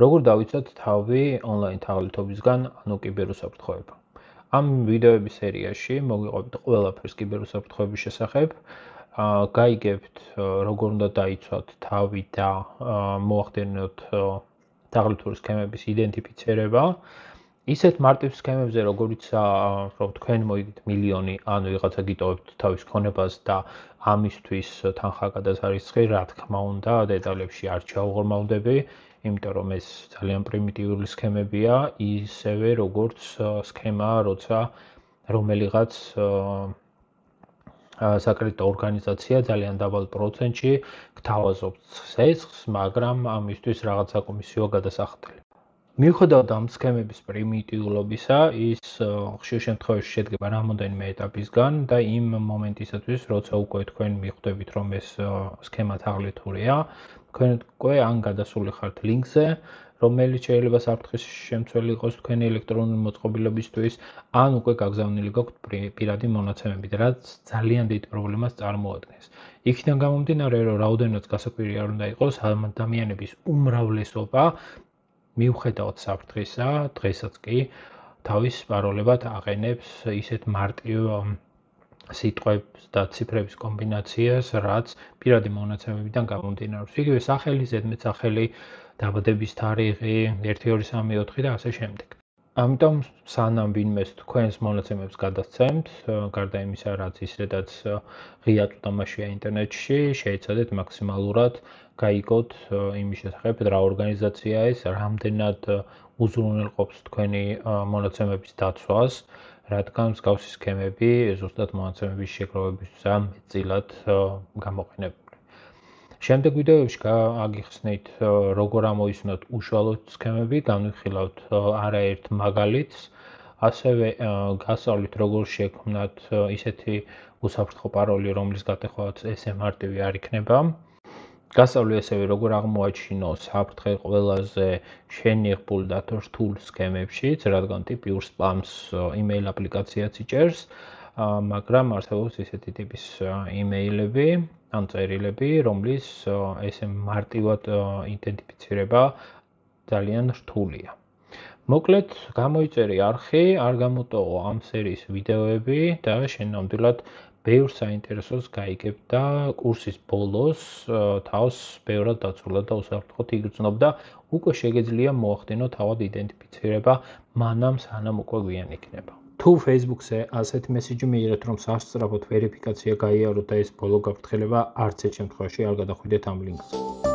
როგორ დავიცვათ თავი ონლაინ თაღლითობისგან, ანუ კიბერუსაფრთხოება. ამ ვიდეოების სერიაში მოგიყვებით ყველაფერს კიბერუსაფრთხოების შესახებ. გაიგებთ, როგორ უნდა დაიცვათ თავი და მოახდინოთ თაღლითური სქემების იდენტიფიცირება. ისეთ მარტივ სქემებზე, როგორიცაა, თქვენ მოიგეთ მილიონი, ან ვიღაცა გიტოვებთ თავის ქონებას და ამისთვის თანხა გადასარიცხი, რა თქმა უნდა, დეტალებში არ ჩავღრმავდები, იმიტომ რომ ეს ძალიან პრიმიტიული სქემებია, ისევე როგორც სქემაა, როცა რომელიღაც საკრედიტო ორგანიზაცია ძალიან დაბალ პროცენტში გთავაზობს ცესხს, მაგრამ ამისთვის რაღაც საკომისიო გადასახდელი. მიუხედავად ამ სქემების პრიმიტიულობისა, ის ხშირ შემთხვევაში შედგება რამოდენიმე ეტაპისგან და იმ მომენტისათვის, როცა უკვე თქვენ მიხვდებით, რომ ეს სქემა თაღლითურია, თქვენ უკვე ან გადასული ხართ ლინკზე, რომელიც შეიძლება საფრთხის შემცველი იყოს თქვენი ელექტრონული მოწყობილობისთვის, ან უკვე გაგზავნილი გაქვთ პირადი მონაცემებით, რაც ძალიან დიდ პრობლემას წარმოადგენს. იქიდან გამომდინარე, რომ რაოდენად გასაკვირი არ უნდა იყოს, ადამიანების უმრავლესობა მიუხედავად საფრთხისა, დღესაც კი თავის პაროლებად აყენებს ისეთ მარტივ სიტყვებს და ციფრების კომბინაციას, რაც პირადი მონაცემებიდან გამომდინარეობს. იგივე სახელი, ზედმეტსახელი, დაბადების თარიღი, 1 2 3 4 და ასე შემდეგ. ამიტომ სანამ ვინმეს თქვენს მონაცემებს გადასცემთ, გარდა იმისა, რაც ისედაც ღიად უდამაშია ინტერნეტში, შეეცადეთ მაქსიმალურად გაიგოთ იმის შესახებ, რა ორგანიზაცია ეს, რამდენად უზრუნველყოფს თქვენი მონაცემების დაცვას, რადგან მსგავსი სქემები ზუსტად მონაცემების შეგროვებისთვის მეტწილად გამოყენებული. შემდეგ ვიდეოებში აგიხსნით, როგორ ამოიცნოთ უშუალოდ სქემები, განვიხილავთ არაერთ მაგალითს, ასევე გასწავლით, როგორ შექმნათ ისეთი უსაფრთხო პაროლი, რომლის გატეხვაც ესე მარტივი არ იქნება. გასწავლით ასევე, როგორ აღმოაჩინო საფრთხე ყველაზე შენიღბულ და რთულ სქემებშიც, რადგან ტიპიურ სპამს იმეილ აპლიკაციაც იჭერს, მაგრამ არსებობს ისეთი ტიპის იმეილები ან წერილები, რომლის ესე მარტივად იდენტიფიცირება ძალიან რთულია. მოკლედ, გამოიწერე არხი, არ გამოტოვო ამ სერიის ვიდეოები და შენამდვილად ბევრ საინტერესოს გაიგებ და კურსის ბოლოს თავს ბევრად დაცულად და უსაფრთხოდ იგრძნობ და უკვე შეგეძლია მოახდინო თავად იდენტიფიცირება მანამ სანამ უკვე გვიან იქნება. თუ Facebook-ზე ასეთ მესიჯი მიიღეთ, რომ სასწრაფოდ ვერიფიკაცია გაიაროთ და ეს ბოლო გაფრთხილება არც ერთ შემთხვევაში არ გადახვიდეთ ამ ლინკზე.